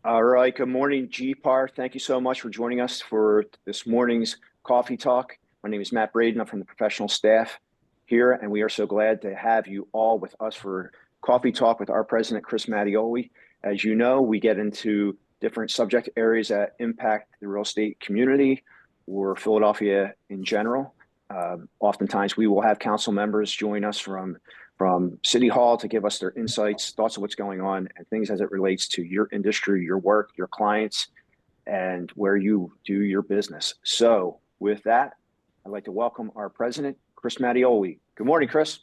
All right. Good morning, GPAR. Thank you so much for joining us for this morning's coffee talk. My name is Matt Braden. I'm from the professional staff here, and we are so glad to have you all with us for coffee talk with our president, Chris Mattioli. As you know, we get into different subject areas that impact the real estate community or Philadelphia in general. Oftentimes, we will have council members join us from City Hall to give us their insights, thoughts of what's going on, and things as it relates to your industry, your work, your clients, and where you do your business. So, with that, I'd like to welcome our president, Chris Mattioli. Good morning, Chris.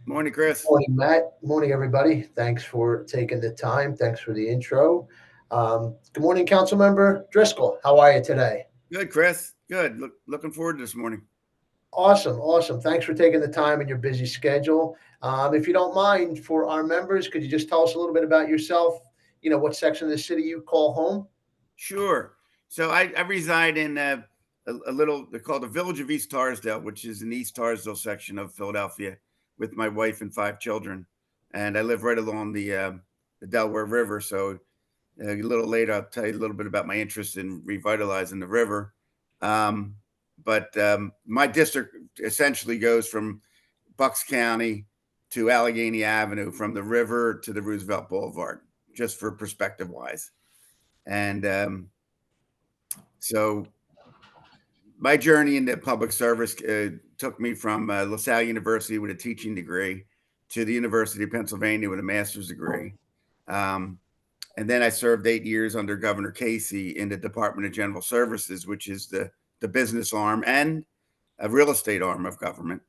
Morning, Chris. Morning, Matt. Morning, everybody. Thanks for taking the time. Thanks for the intro. Good morning, Councilmember Driscoll. How are you today? Good, Chris. Good. Looking forward to this morning. Awesome. Thanks for taking the time in your busy schedule. If you don't mind, for our members, could you just tell us a little bit about yourself? You know, what section of the city you call home? Sure. So I reside in a little, they're called the Village of East Tarsdale, which is in the East Tarsdale section of Philadelphia with my wife and 5 children. And I live right along the Delaware River. So a little later, I'll tell you a little bit about my interest in revitalizing the river. But my district essentially goes from Bucks County to Allegheny Avenue, from the river to the Roosevelt Boulevard, just for perspective wise. And so my journey into public service took me from LaSalle University with a teaching degree to the University of Pennsylvania with a master's degree. And then I served 8 years under Governor Casey in the Department of General Services, which is the business arm and a real estate arm of government.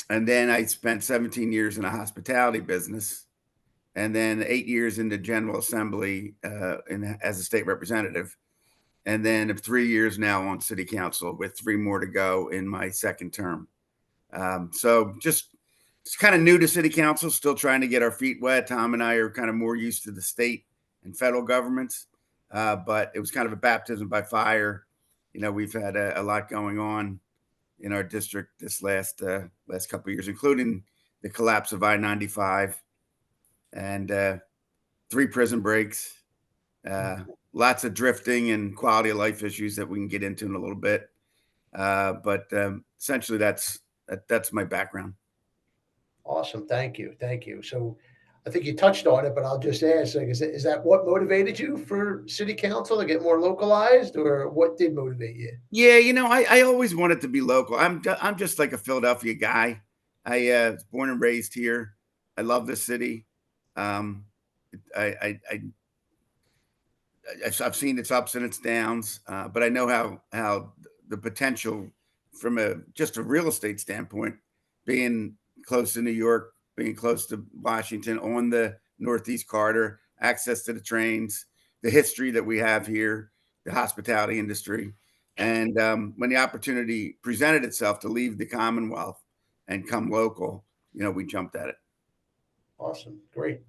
And then I spent 17 years in a hospitality business, and then 8 years in the General Assembly as a state representative. And then 3 years now on city council, with 3 more to go in my second term. So just kind of new to city council, still trying to get our feet wet. Tom and I are kind of more used to the state and federal governments. But it was kind of a baptism by fire. You know, we've had a lot going on in our district this last couple of years, including the collapse of I-95 and 3 prison breaks, lots of drifting and quality of life issues that we can get into in a little bit. But essentially, that's my background. Awesome. Thank you. So I think you touched on it, but I'll just ask, like, is that what motivated you for city council to get more localized, or what did motivate you? Yeah, you know, I always wanted to be local. I'm just like a Philadelphia guy. I was born and raised here. I love the city. I've seen its ups and its downs, but I know how the potential from just a real estate standpoint, being close to New York, being close to Washington on the Northeast Corridor, access to the trains, the history that we have here, the hospitality industry. And when the opportunity presented itself to leave the Commonwealth and come local, you know, we jumped at it. Awesome. Great.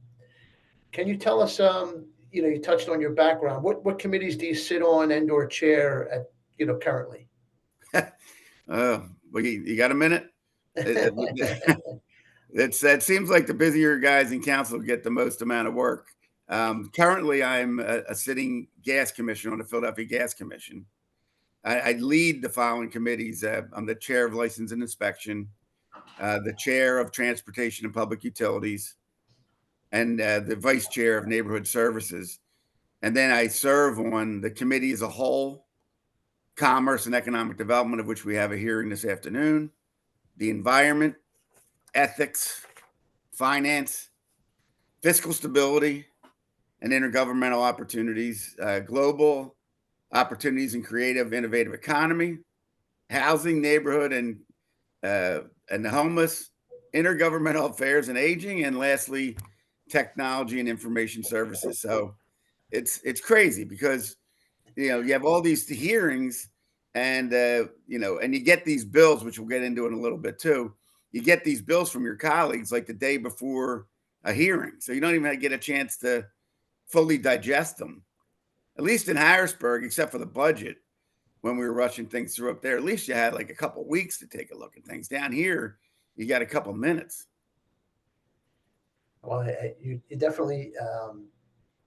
Can you tell us, you know, you touched on your background. What committees do you sit on and or chair at, you know, currently? Well, you got a minute? It seems like the busier guys in council get the most amount of work. Currently, I'm a sitting gas commissioner on the Philadelphia Gas Commission. I lead the following committees. I'm the chair of License and Inspection, the chair of Transportation and Public Utilities, and the vice chair of Neighborhood Services. And then I serve on the committee as a whole, Commerce and Economic Development, of which we have a hearing this afternoon, the Environment, Ethics, Finance, Fiscal Stability and Intergovernmental Opportunities, Global Opportunities in Creative Innovative Economy, Housing, Neighborhood and the Homeless, Intergovernmental Affairs and Aging, and lastly, Technology and Information Services. So it's crazy because, you know, you have all these hearings and, you know, and you get these bills, which we'll get into in a little bit too. You get these bills from your colleagues like the day before a hearing. So you don't even get a chance to fully digest them. At least in Harrisburg, except for the budget, when we were rushing things through up there, at least you had like a couple of weeks to take a look at things. Down here, you got a couple of minutes. Well, you definitely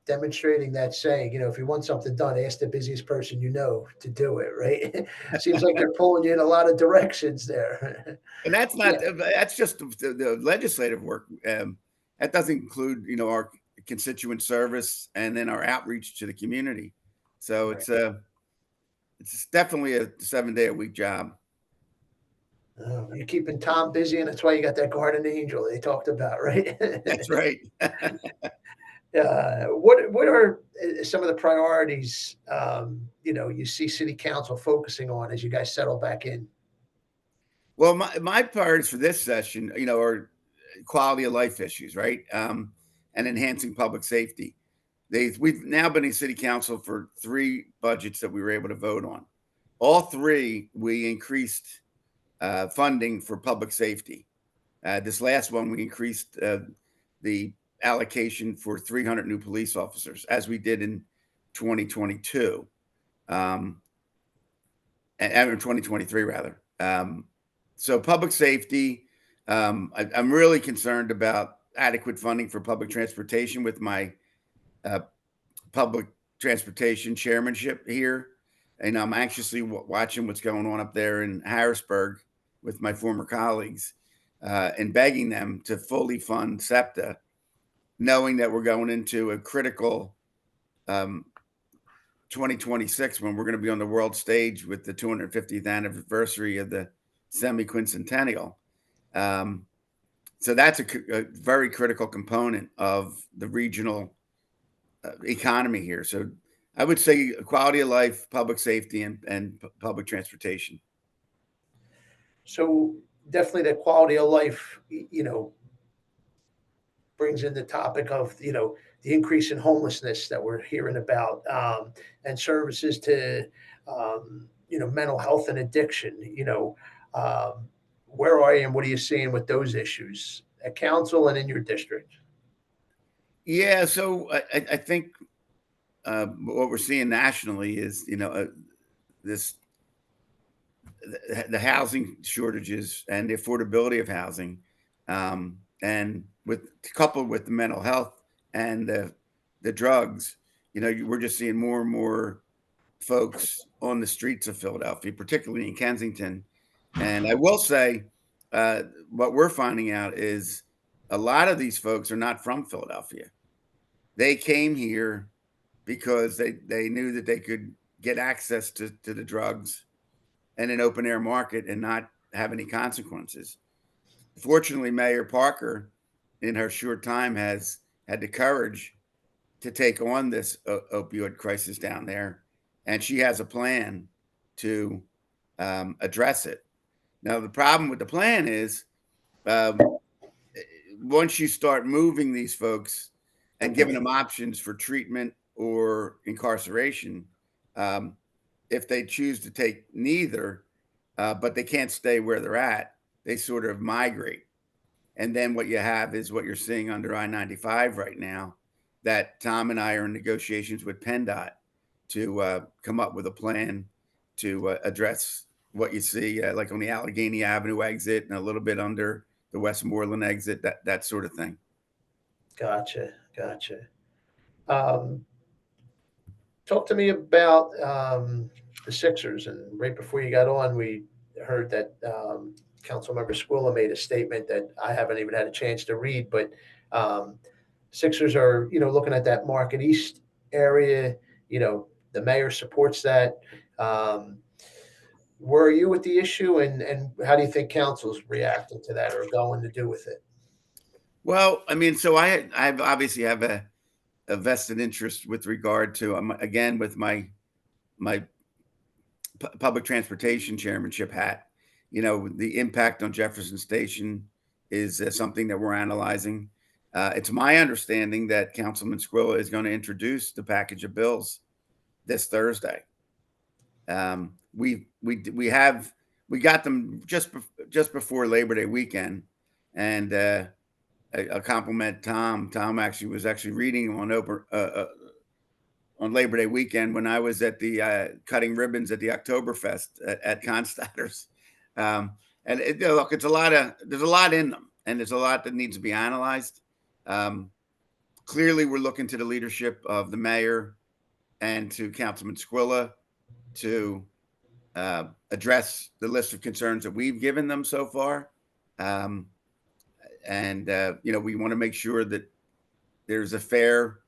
demonstrating that saying, if you want something done, ask the busiest person you know to do it, right? Seems like they're pulling you in a lot of directions there. And that's Yeah, not, that's just the legislative work. That doesn't include, our constituent service and then our outreach to the community. So right. it's definitely a 7-day-a-week job. You're keeping Tom busy, and that's why you got that guardian angel they talked about, right? That's right. What are some of the priorities you see city council focusing on as you guys settle back in? Well, my priorities for this session, are quality of life issues, right? And enhancing public safety. We've now been in city council for 3 budgets that we were able to vote on. All 3, we increased funding for public safety. This last one, we increased the allocation for 300 new police officers, as we did in 2022, and 2023 rather. So public safety, I'm really concerned about adequate funding for public transportation with my public transportation chairmanship here. And I'm anxiously watching what's going on up there in Harrisburg with my former colleagues and begging them to fully fund SEPTA, knowing that we're going into a critical 2026 when we're going to be on the world stage with the 250th anniversary of the semi-quincentennial. So that's a very critical component of the regional economy here. So I would say quality of life, public safety, and public transportation. So definitely that quality of life, brings in the topic of, the increase in homelessness that we're hearing about, and services to, mental health and addiction. Where are you and what are you seeing with those issues at council and in your district? Yeah, so I think what we're seeing nationally is, this the housing shortages and the affordability of housing, and coupled with the mental health and the drugs, we're just seeing more and more folks on the streets of Philadelphia, particularly in Kensington. And I will say, what we're finding out is a lot of these folks are not from Philadelphia. They came here because they knew that they could get access to the drugs in an open air market and not have any consequences. Fortunately, Mayor Parker, in her short time, has had the courage to take on this opioid crisis down there, and she has a plan to address it. Now, the problem with the plan is once you start moving these folks and giving them options for treatment or incarceration, if they choose to take neither, but they can't stay where they're at, they sort of migrate. And then what you have is what you're seeing under I-95 right now, that Tom and I are in negotiations with PennDOT to come up with a plan to address what you see, like on the Allegheny Avenue exit and a little bit under the Westmoreland exit, that sort of thing. Gotcha. Talk to me about the Sixers. And right before you got on, we heard that Councilmember Squilla made a statement that I haven't even had a chance to read. But Sixers are, looking at that Market East area. The mayor supports that. Where are you with the issue, and how do you think council's reacting to that or going to do with it? Well, I mean, so I obviously have a vested interest with regard to, again, with my public transportation chairmanship hat. The impact on Jefferson Station is something that we're analyzing. It's my understanding that Councilman Squilla is going to introduce the package of bills this Thursday. We got them just before Labor Day weekend, and I'll compliment Tom. Tom was actually reading on Labor Day weekend when I was at the cutting ribbons at the Oktoberfest at Constadter's. And look, there's a lot in them, and there's a lot that needs to be analyzed. Clearly, we're looking to the leadership of the mayor and to Councilman Squilla to address the list of concerns that we've given them so far. We want to make sure that there's a fair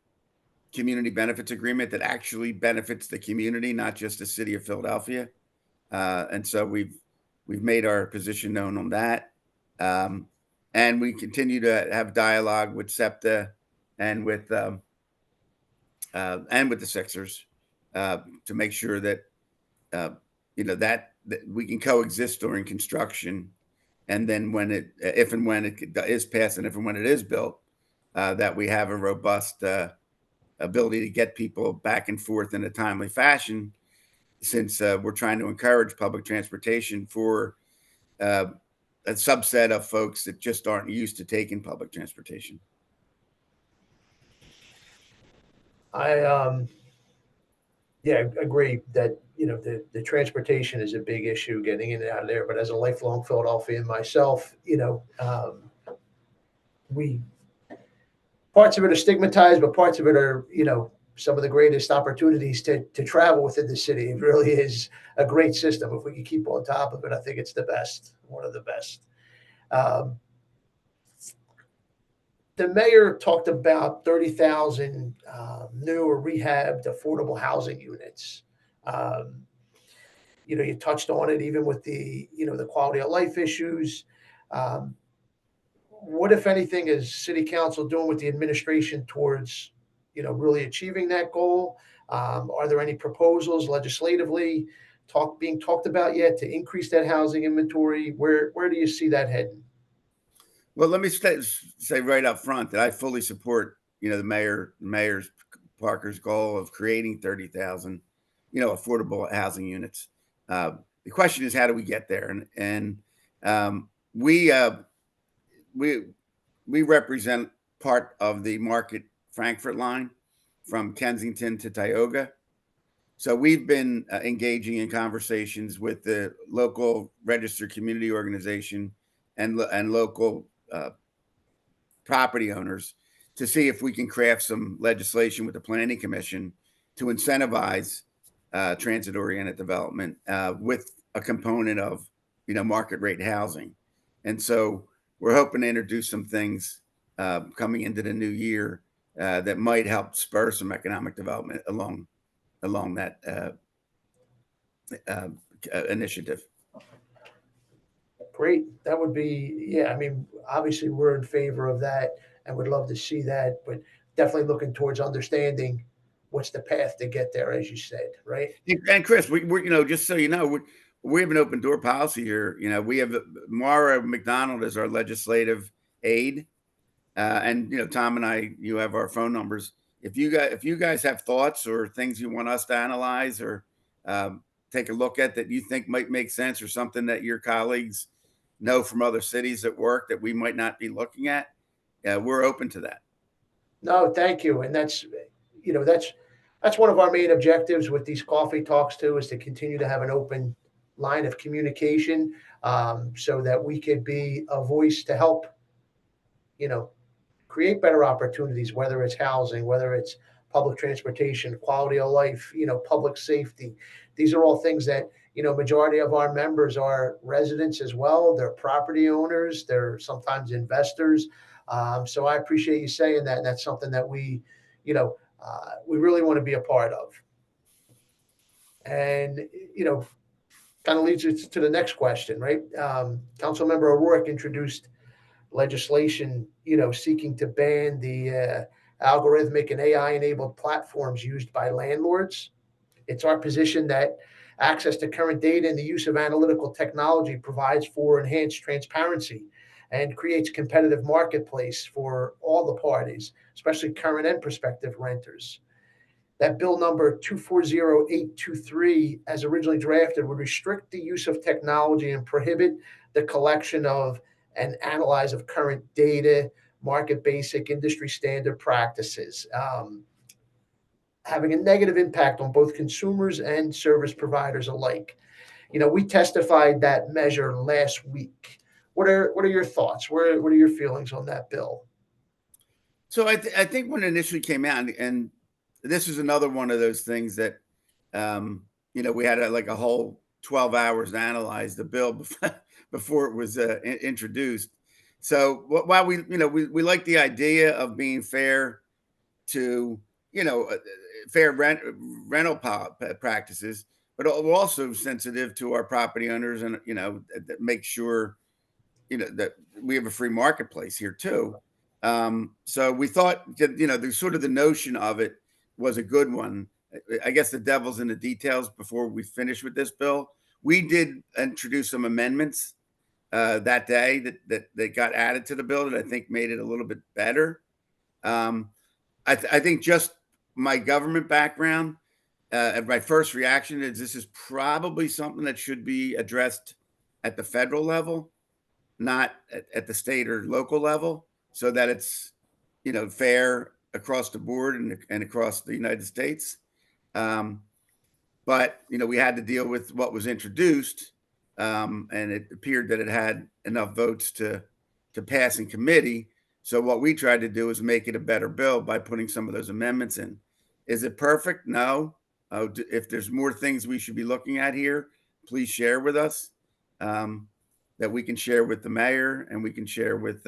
community benefits agreement that actually benefits the community, not just the city of Philadelphia. And so we've made our position known on that. And we continue to have dialogue with SEPTA and with the Sixers to make sure that that we can coexist during construction, and then if and when it is passed, and if and when it is built, that we have a robust ability to get people back and forth in a timely fashion, since we're trying to encourage public transportation for a subset of folks that just aren't used to taking public transportation. I agree that, the transportation is a big issue getting in and out of there. But as a lifelong Philadelphian myself, parts of it are stigmatized, but parts of it are, some of the greatest opportunities to travel within the city. It really is a great system. If we can keep on top of it, I think it's the best, one of the best. The mayor talked about 30,000 new or rehabbed affordable housing units. You touched on it, even with the quality of life issues. What, if anything, is city council doing with the administration towards, really achieving that goal? Are there any proposals legislatively being talked about yet to increase that housing inventory? Where do you see that heading? Well, let me say right up front that I fully support, the mayor's Parker's goal of creating 30,000, affordable housing units. The question is, how do we get there? And we represent part of the Market Frankfurt line from Kensington to Tioga. So we've been engaging in conversations with the local registered community organization and local property owners to see if we can craft some legislation with the Planning Commission to incentivize transit-oriented development with a component of, market rate housing. And so we're hoping to introduce some things coming into the new year that might help spur some economic development along that initiative. Great. That would be, obviously we're in favor of that and would love to see that, but definitely looking towards understanding what's the path to get there, as you said, right? And Chris, we're just so you know, we have an open door policy here. We have Mara McDonald as our legislative aide, and Tom and I, you have our phone numbers. If you guys have thoughts or things you want us to analyze or take a look at that you think might make sense, or something that your colleagues know from other cities at work that we might not be looking at, we're open to that. No, thank you. And that's one of our main objectives with these coffee talks too, is to continue to have an open line of communication, so that we could be a voice to help, create better opportunities, whether it's housing, whether it's public transportation, quality of life, public safety. These are all things that, majority of our members are residents as well. They're property owners. They're sometimes investors. So I appreciate you saying that. And that's something that we really want to be a part of. And, kind of leads us to the next question, right? Councilmember O'Rourke introduced legislation, seeking to ban the algorithmic and AI-enabled platforms used by landlords. It's our position that access to current data and the use of analytical technology provides for enhanced transparency and creates competitive marketplace for all the parties, especially current and prospective renters. That bill number 240823, as originally drafted, would restrict the use of technology and prohibit the collection of and analyze of current data, market basic industry standard practices, having a negative impact on both consumers and service providers alike. We testified that measure last week. What are your thoughts? What are your feelings on that bill? So I think when it initially came out, and this is another one of those things that, we had like a whole 12 hours to analyze the bill before it was introduced. So while we like the idea of being fair to, fair rental practices, but we're also sensitive to our property owners, and, that make sure, that we have a free marketplace here too. So we thought that, the sort of the notion of it was a good one. I guess the devil's in the details before we finish with this bill. We did introduce some amendments that day that got added to the bill that I think made it a little bit better. I think just my government background, and my first reaction is this is probably something that should be addressed at the federal level, not at the state or local level, so that it's, fair across the board and across the United States. But we had to deal with what was introduced, and it appeared that it had enough votes to pass in committee. So what we tried to do is make it a better bill by putting some of those amendments in. Is it perfect? No. If there's more things we should be looking at here, please share with us, that we can share with the mayor and we can share with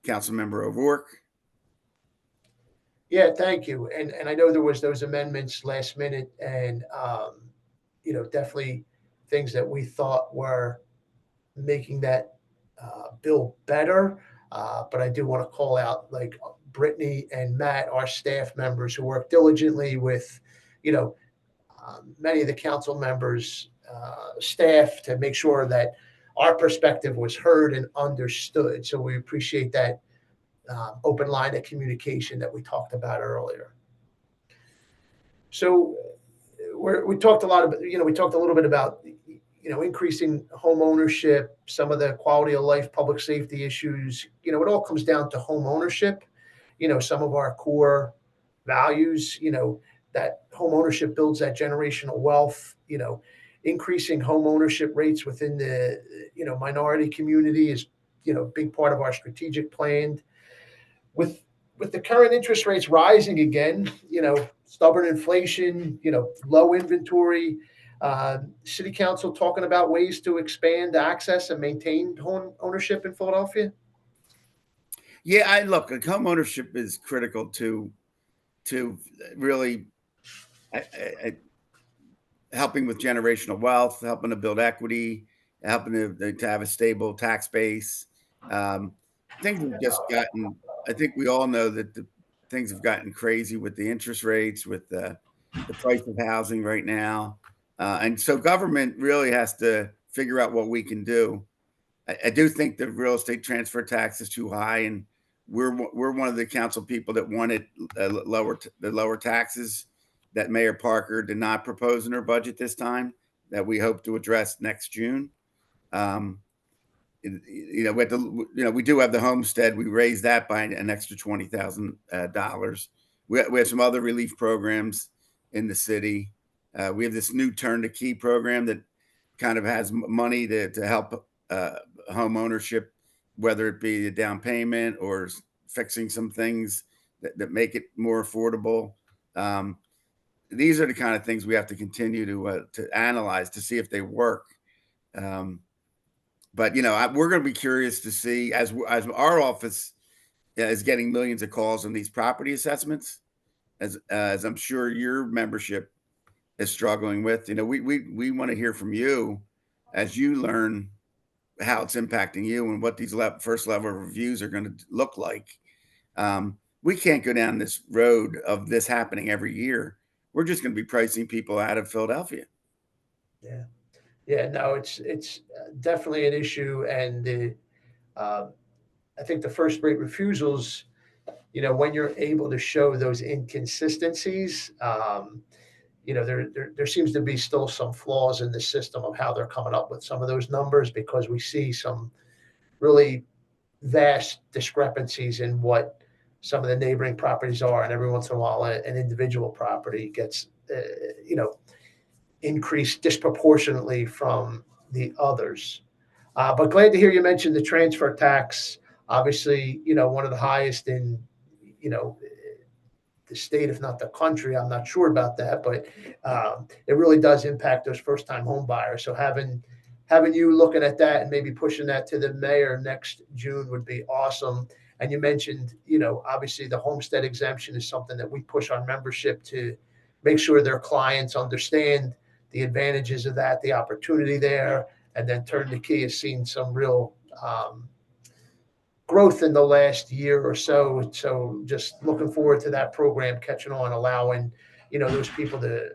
Councilmember O'Rourke. Yeah, thank you. And I know there was those amendments last minute, and definitely things that we thought were making that bill better. But I do want to call out, like, Brittany and Matt, our staff members who work diligently with, many of the council members' staff to make sure that our perspective was heard and understood. So we appreciate that open line of communication that we talked about earlier. So we talked a lot about, we talked a little bit about, increasing home ownership, some of the quality of life, public safety issues. It all comes down to home ownership. Some of our core values, that home ownership builds that generational wealth. Increasing home ownership rates within the, minority community is, a big part of our strategic plan. With the current interest rates rising again, stubborn inflation, low inventory, city council talking about ways to expand access and maintain home ownership in Philadelphia. Yeah, look, home ownership is critical to really helping with generational wealth, helping to build equity, helping to have a stable tax base. Things have just gotten, I think we all know that things have gotten crazy with the interest rates, with the price of housing right now. And so government really has to figure out what we can do. I do think the real estate transfer tax is too high, and we're one of the council people that wanted the lower taxes that Mayor Parker did not propose in her budget this time, that we hope to address next June. We do have the homestead. We raised that by an extra $20,000. We have some other relief programs in the city. We have this new Turn to Key program that kind of has money to help home ownership, whether it be a down payment or fixing some things that make it more affordable. These are the kind of things we have to continue to analyze to see if they work. But we're going to be curious to see, as our office is getting millions of calls on these property assessments, as I'm sure your membership is struggling with. We want to hear from you as you learn how it's impacting you and what these first level reviews are going to look like. We can't go down this road of this happening every year. We're just going to be pricing people out of Philadelphia. Yeah. Yeah, no, it's definitely an issue. And I think the first rate refusals, when you're able to show those inconsistencies, there seems to be still some flaws in the system of how they're coming up with some of those numbers, because we see some really vast discrepancies in what some of the neighboring properties are. And every once in a while, an individual property gets, increased disproportionately from the others. But glad to hear you mention the transfer tax. Obviously, one of the highest in, the state, if not the country. I'm not sure about that, but it really does impact those first-time home buyers. So having you looking at that and maybe pushing that to the mayor next June would be awesome. And you mentioned, obviously the homestead exemption is something that we push on membership to make sure their clients understand the advantages of that, the opportunity there. And then Turn the Key has seen some real growth in the last year or so. So just looking forward to that program catching on, allowing, those people to,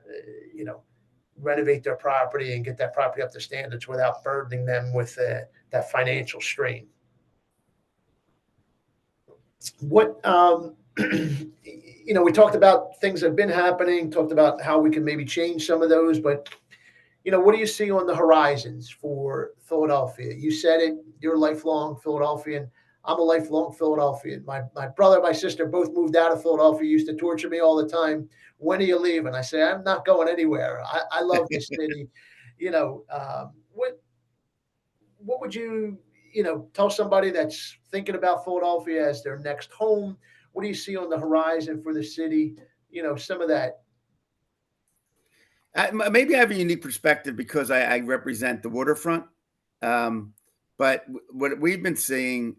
renovate their property and get that property up to standards without burdening them with that financial strain. What, we talked about things that have been happening, talked about how we can maybe change some of those, but what do you see on the horizons for Philadelphia? You said it, you're a lifelong Philadelphian. I'm a lifelong Philadelphian. My brother and my sister both moved out of Philadelphia, used to torture me all the time. When are you leaving? I say, I'm not going anywhere. I love this city. What would you, tell somebody that's thinking about Philadelphia as their next home? What do you see on the horizon for the city? Some of that. Maybe I have a unique perspective because I represent the waterfront. But what we've been seeing,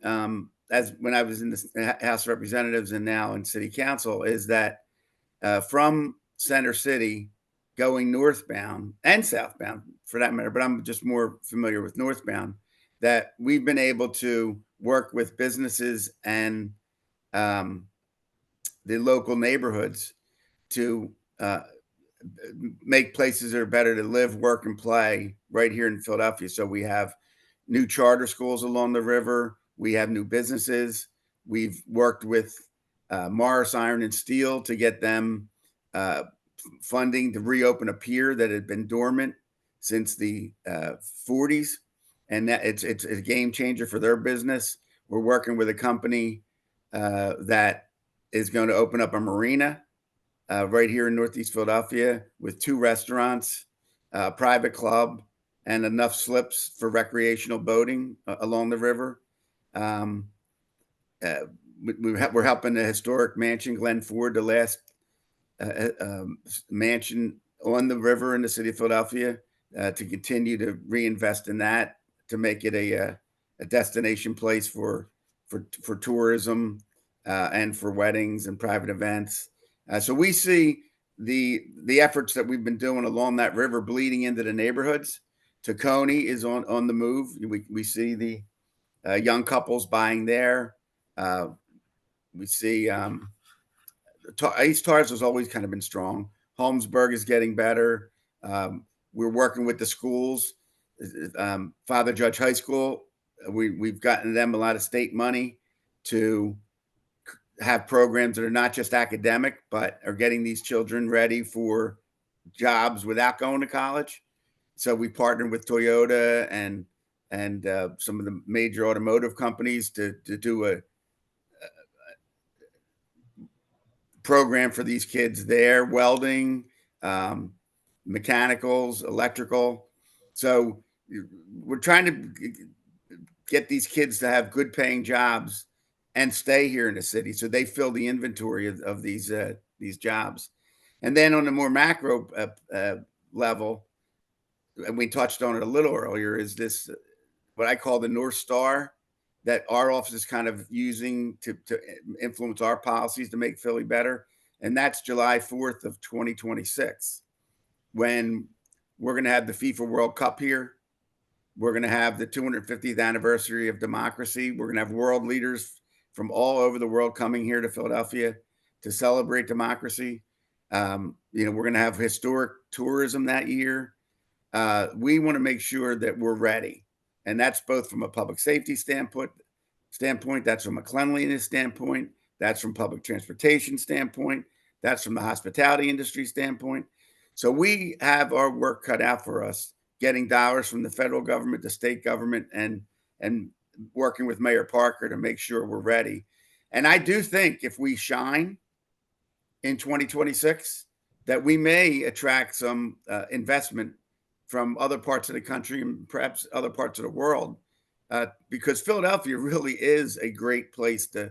as when I was in the House of Representatives and now in City Council, is that from Center City going northbound and southbound for that matter, but I'm just more familiar with northbound, that we've been able to work with businesses and the local neighborhoods to make places that are better to live, work, and play right here in Philadelphia. So we have new charter schools along the river. We have new businesses. We've worked with Morris Iron and Steel to get them funding to reopen a pier that had been dormant since the 40s. And that it's a game changer for their business. We're working with a company that is going to open up a marina right here in Northeast Philadelphia with 2 restaurants, a private club, and enough slips for recreational boating along the river. We're helping the historic mansion, Glen Ford, the last mansion on the river in the city of Philadelphia, to continue to reinvest in that, to make it a destination place for tourism and for weddings and private events. So we see the efforts that we've been doing along that river bleeding into the neighborhoods. Tacony is on the move. We see the young couples buying there. We see East Tars has always kind of been strong. Holmesburg is getting better. We're working with the schools. Father Judge High School, we've gotten them a lot of state money to have programs that are not just academic, but are getting these children ready for jobs without going to college. So we partnered with Toyota and some of the major automotive companies to do a program for these kids there, welding, mechanicals, electrical. So we're trying to get these kids to have good paying jobs and stay here in the city, so they fill the inventory of these jobs. And then on the more macro level, and we touched on it a little earlier, is this what I call the North Star that our office is kind of using to influence our policies to make Philly better. And that's July 4th of 2026, when we're going to have the FIFA World Cup here. We're going to have the 250th anniversary of democracy. We're going to have world leaders from all over the world coming here to Philadelphia to celebrate democracy. We're going to have historic tourism that year. We want to make sure that we're ready. And that's both from a public safety standpoint, that's from a cleanliness standpoint, that's from public transportation standpoint, that's from the hospitality industry standpoint. So we have our work cut out for us, getting dollars from the federal government, the state government, and working with Mayor Parker to make sure we're ready. And I do think if we shine in 2026, that we may attract some investment from other parts of the country and perhaps other parts of the world, because Philadelphia really is a great place to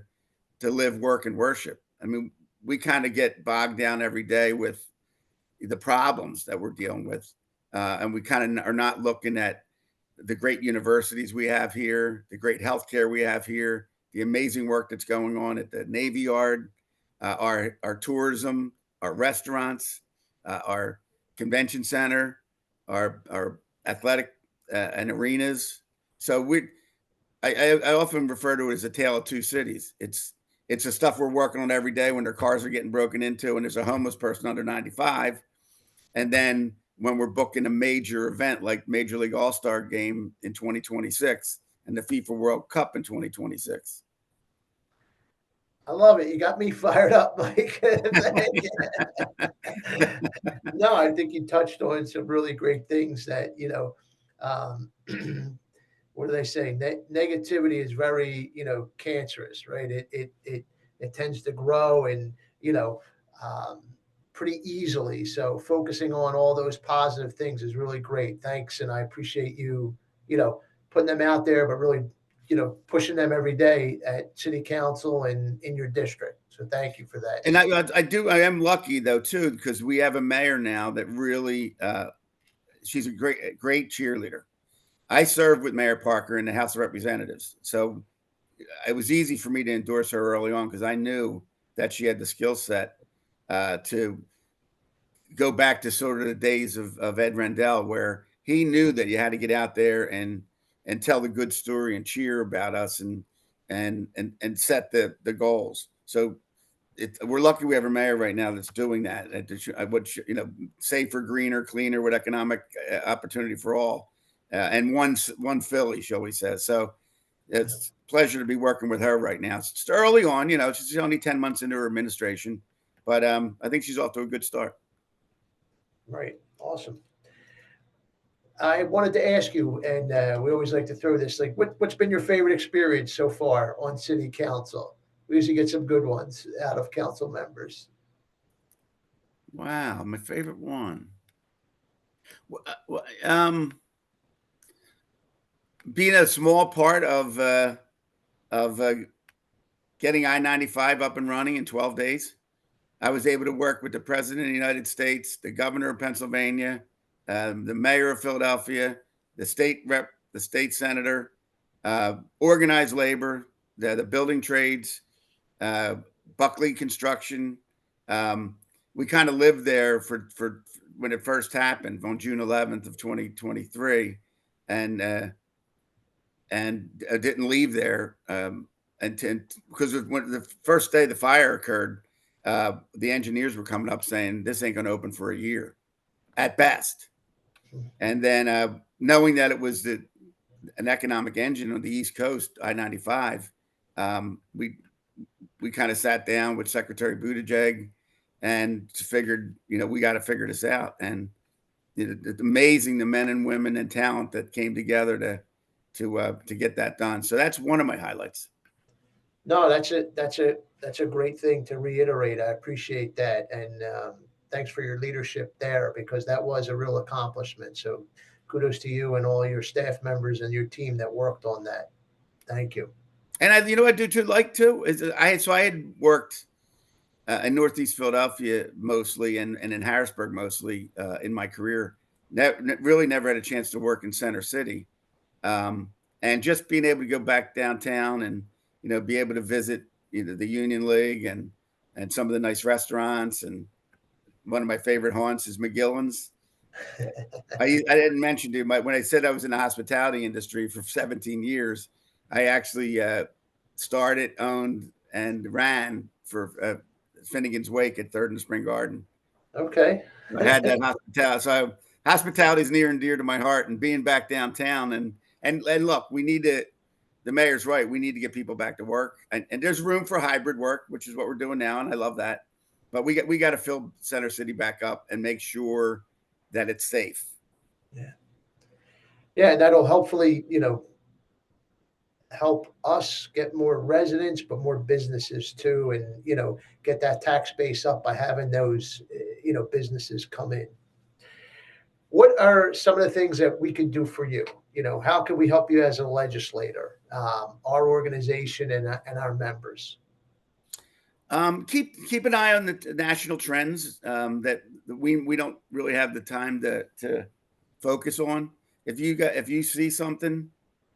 live, work, and worship. I mean, we kind of get bogged down every day with the problems that we're dealing with. And we kind of are not looking at the great universities we have here, the great healthcare we have here, the amazing work that's going on at the Navy Yard, our tourism, our restaurants, our convention center, our athletic and arenas. So I often refer to it as a tale of two cities. It's the stuff we're working on every day when their cars are getting broken into and there's a homeless person under 95. And then when we're booking a major event like Major League All-Star Game in 2026 and the FIFA World Cup in 2026. I love it. You got me fired up, Mike. No, I think you touched on some really great things that, um, what do they say? Negativity is very, cancerous, right? It tends to grow and, um, pretty easily. So focusing on all those positive things is really great. Thanks. And I appreciate you, putting them out there, but really, pushing them every day at city council and in your district. So thank you for that. And I am lucky though, too, because we have a mayor now that really, she's a great cheerleader. I served with Mayor Parker in the House of Representatives. So it was easy for me to endorse her early on because I knew that she had the skill set to go back to sort of the days of Ed Rendell, where he knew that you had to get out there and tell the good story and cheer about us and set the goals. So we're lucky we have a mayor right now that's doing that. Safer, greener, cleaner, with economic opportunity for all, and one Philly, shall we say? So it's a pleasure to be working with her right now. It's early on, she's only 10 months into her administration, but I think she's off to a good start. Right. Awesome. I wanted to ask you, and we always like to throw this, like, what's been your favorite experience so far on city council? We usually get some good ones out of council members. Wow, my favorite one. Being a small part of getting I-95 up and running in 12 days. I was able to work with the President of the United States, the Governor of Pennsylvania, the Mayor of Philadelphia, the state rep, the state senator, organized labor, the building trades, Buckley Construction. We kind of lived there for when it first happened on June 11th of 2023, and didn't leave there because when the first day the fire occurred, the engineers were coming up saying this ain't going to open for a year at best. And then knowing that it was an economic engine on the East Coast, I-95, we kind of sat down with Secretary Buttigieg and figured, we got to figure this out. And it's amazing the men and women and talent that came together to get that done. So that's one of my highlights. No, that's a great thing to reiterate. I appreciate that. And thanks for your leadership there, because that was a real accomplishment. So kudos to you and all your staff members and your team that worked on that. Thank you. And I do like too, is I had worked in Northeast Philadelphia mostly and in Harrisburg mostly in my career. Really never had a chance to work in Center City. And just being able to go back downtown and, be able to visit the Union League and some of the nice restaurants. And one of my favorite haunts is McGillen's. I didn't mention to you, when I said I was in the hospitality industry for 17 years, I actually started, owned, and ran for Finnegan's Wake at 3rd and Spring Garden. Okay. I had that hospitality. So hospitality is near and dear to my heart, and being back downtown and look, we need to, the mayor's right. We need to get people back to work, and there's room for hybrid work, which is what we're doing now. And I love that, but we got to fill Center City back up and make sure that it's safe. Yeah. Yeah. And that'll hopefully, help us get more residents, but more businesses too. And, get that tax base up by having those, businesses come in. What are some of the things that we can do for you? How can we help you as a legislator, our organization and our members? Keep an eye on the national trends that we don't really have the time to focus on. If you see something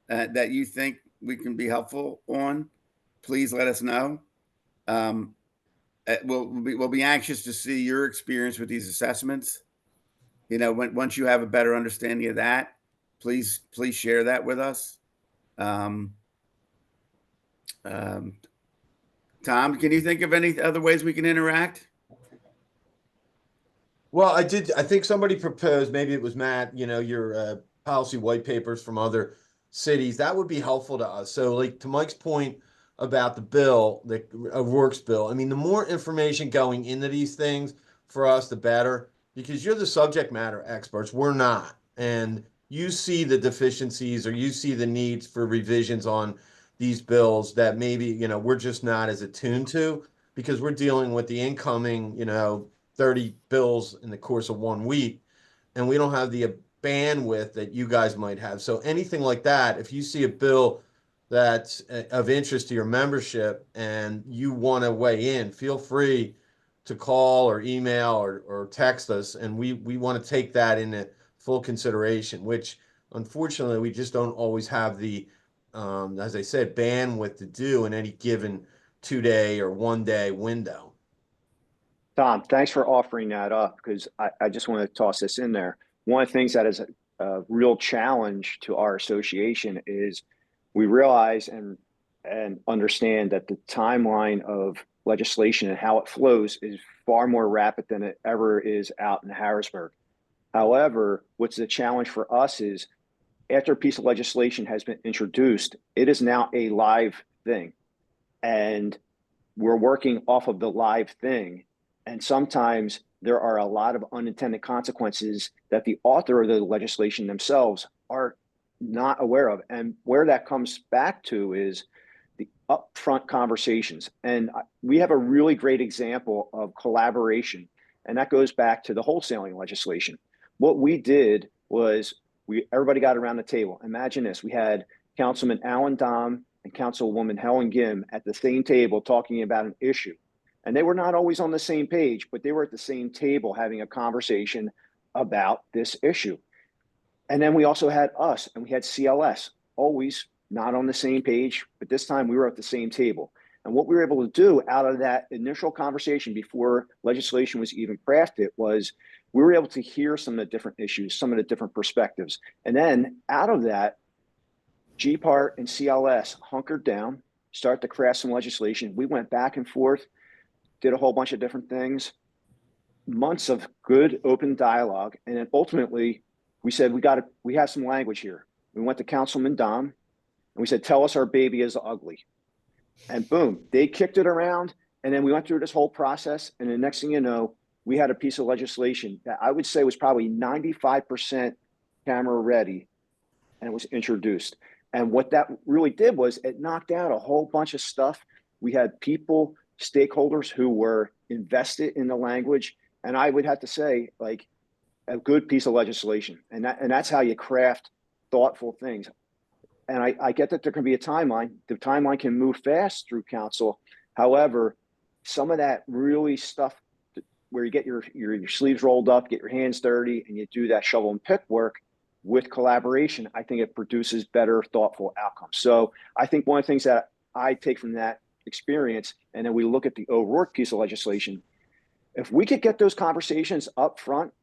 that you think we can be helpful on, please let us know. We'll be anxious to see your experience with these assessments. You know, once you have a better understanding of that, please share that with us. Tom, can you think of any other ways we can interact? Well, I think somebody proposed, maybe it was Matt, your policy white papers from other cities. That would be helpful to us. So like to Mike's point about the bill, the O'Rourke's bill, I mean, the more information going into these things for us, the better, because you're the subject matter experts. We're not. And you see the deficiencies or you see the needs for revisions on these bills that maybe, we're just not as attuned to because we're dealing with the incoming, 30 bills in the course of 1 week, and we don't have the bandwidth that you guys might have. So anything like that, if you see a bill that's of interest to your membership and you want to weigh in, feel free to call or email or text us, and we want to take that into full consideration, which unfortunately we just don't always have the, as I said, bandwidth to do in any given 2-day or 1-day window. Tom, thanks for offering that up because I just want to toss this in there. One of the things that is a real challenge to our association is we realize and understand that the timeline of legislation and how it flows is far more rapid than it ever is out in Harrisburg. However, what's the challenge for us is after a piece of legislation has been introduced, it is now a live thing. And we're working off of the live thing. And sometimes there are a lot of unintended consequences that the author of the legislation themselves are not aware of. And where that comes back to is the upfront conversations. And we have a really great example of collaboration. And that goes back to the wholesaling legislation. What we did was everybody got around the table. Imagine this, we had Councilman Alan Dom and Councilwoman Helen Gim at the same table talking about an issue. And they were not always on the same page, but they were at the same table having a conversation about this issue. And then we also had us and we had CLS, always not on the same page, but this time we were at the same table. And what we were able to do out of that initial conversation before legislation was even crafted was we were able to hear some of the different issues, some of the different perspectives. And then out of that, GPAR and CLS hunkered down, start to craft some legislation. We went back and forth, did a whole bunch of different things, months of good open dialogue. And then ultimately we said, we have some language here. We went to Councilman Dom and we said, tell us our baby is ugly. And boom, they kicked it around. And then we went through this whole process. And the next thing you know, we had a piece of legislation that I would say was probably 95% camera ready, and it was introduced. And what that really did was it knocked out a whole bunch of stuff. We had people, stakeholders who were invested in the language. And I would have to say, like, a good piece of legislation. And that's how you craft thoughtful things. And I get that there can be a timeline. The timeline can move fast through council. However, some of that really stuff where you get your sleeves rolled up, get your hands dirty, and you do that shovel and pick work with collaboration, I think it produces better, thoughtful outcomes. So I think one of the things that I take from that experience, and then we look at the O'Rourke piece of legislation, if we could get those conversations up front,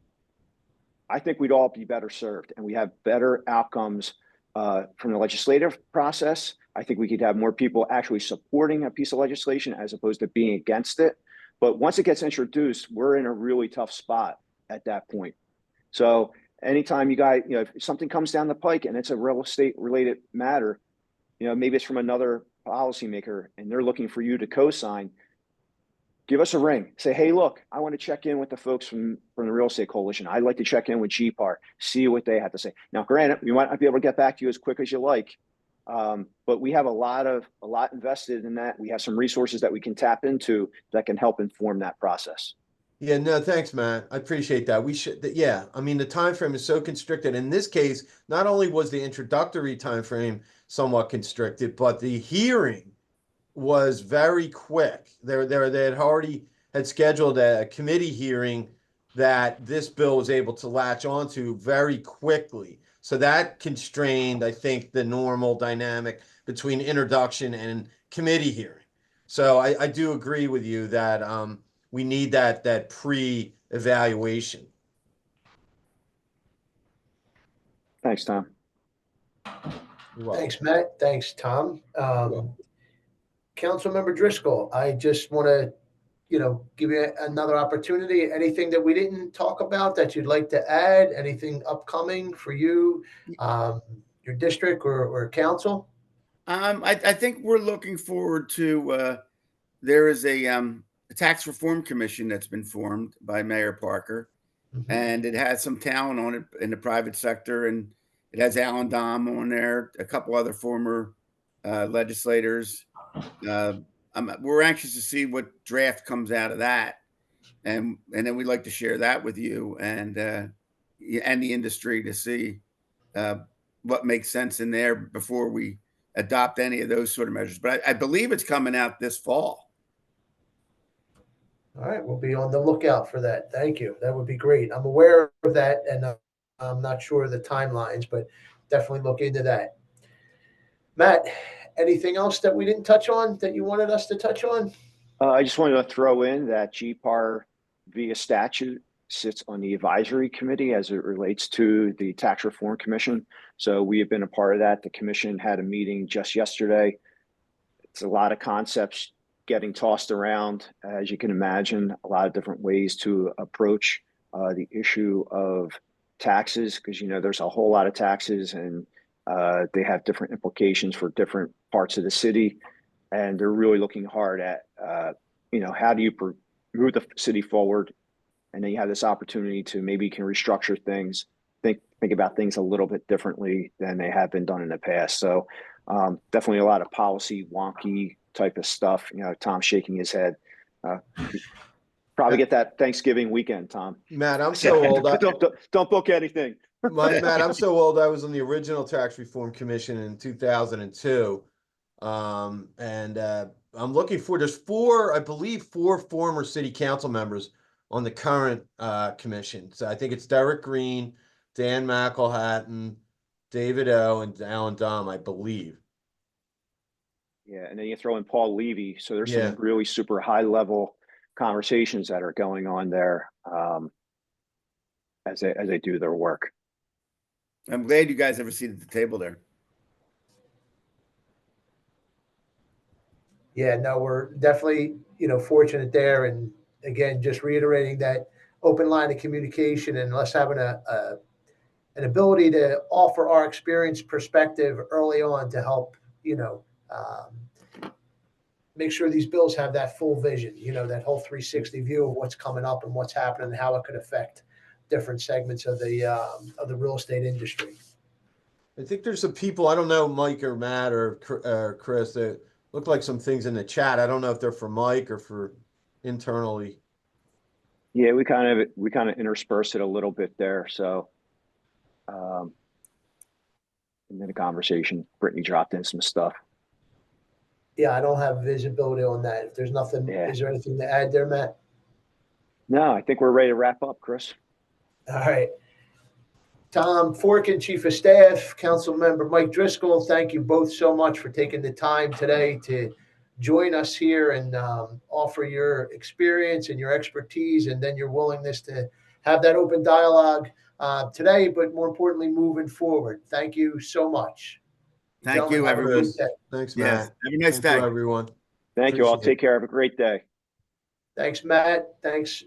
I think we'd all be better served and we have better outcomes from the legislative process. I think we could have more people actually supporting a piece of legislation as opposed to being against it. But once it gets introduced, we're in a really tough spot at that point. So anytime you guys, if something comes down the pike and it's a real estate related matter, maybe it's from another policymaker and they're looking for you to co-sign, give us a ring. Say, hey, look, I want to check in with the folks from the Real Estate Coalition. I'd like to check in with GPAR, see what they have to say. Now, granted, we might not be able to get back to you as quick as you like, but we have a lot invested in that. We have some resources that we can tap into that can help inform that process. Yeah, no, thanks, Matt. I appreciate that. We should, yeah. I mean, the time frame is so constricted. In this case, not only was the introductory time frame somewhat constricted, but the hearing was very quick. They had already had scheduled a committee hearing that this bill was able to latch onto very quickly. So that constrained, I think, the normal dynamic between introduction and committee hearing. So I do agree with you that we need that pre-evaluation. Thanks, Tom. You're welcome. Thanks, Matt. Thanks, Tom. welcome. Councilmember Driscoll, I just want to, give you another opportunity. Anything that we didn't talk about that you'd like to add? Anything upcoming for you, your district or council? I think we're looking forward to, there is a tax reform commission that's been formed by Mayor Parker, and it has some talent on it in the private sector, and it has Alan Dom on there, a couple other former legislators. We're anxious to see what draft comes out of that, and then we'd like to share that with you and the industry to see what makes sense in there before we adopt any of those sort of measures. But I believe it's coming out this fall. All right, we'll be on the lookout for that. Thank you. That would be great. I'm aware of that, and I'm not sure of the timelines, but definitely look into that. Matt, anything else that we didn't touch on that you wanted us to touch on? I just wanted to throw in that GPAR via statute sits on the advisory committee as it relates to the Tax Reform Commission. So we have been a part of that. The commission had a meeting just yesterday. It's a lot of concepts getting tossed around, as you can imagine, a lot of different ways to approach the issue of taxes, because there's a whole lot of taxes and they have different implications for different parts of the city, and they're really looking hard at how do you move the city forward, and then you have this opportunity to maybe you can restructure things, think about things a little bit differently than they have been done in the past. So definitely a lot of policy wonky type of stuff. Tom's shaking his head. Probably get that Thanksgiving weekend, Tom. Matt, I'm so old. Don't book anything. Matt, I'm so old. I was on the original Tax Reform Commission in 2002. And I'm looking for, there's I believe four former city council members on the current commission. So I think it's Derek Green, Dan McElhatton, David O, and Alan Dom, I believe. Yeah, and then you throw in Paul Levy. So there's some really super high level conversations that are going on there as they do their work. I'm glad you guys have a seat at the table there. Yeah, no, we're definitely, fortunate there. And again, just reiterating that open line of communication and us having an ability to offer our experience perspective early on to help, make sure these bills have that full vision, that whole 360 view of what's coming up and what's happening and how it could affect different segments of the real estate industry. I think there's some people, I don't know, Mike or Matt or Chris, that look like some things in the chat. I don't know if they're for Mike or for internally. Yeah, we kind of intersperse it a little bit there. So, and then a conversation, Brittany dropped in some stuff. Yeah, I don't have visibility on that. If there's nothing, Is there anything to add there, Matt? No, I think we're ready to wrap up, Chris. All right. Tom Forkin, Chief of Staff, Councilmember Mike Driscoll, thank you both so much for taking the time today to join us here and offer your experience and your expertise, and then your willingness to have that open dialogue today, but more importantly, moving forward. Thank you so much. Thank you, everyone. Thanks, Matt. Yes. Have a nice day, everyone. Thank you all. Take care. Have a great day. Thanks, Matt. Thanks.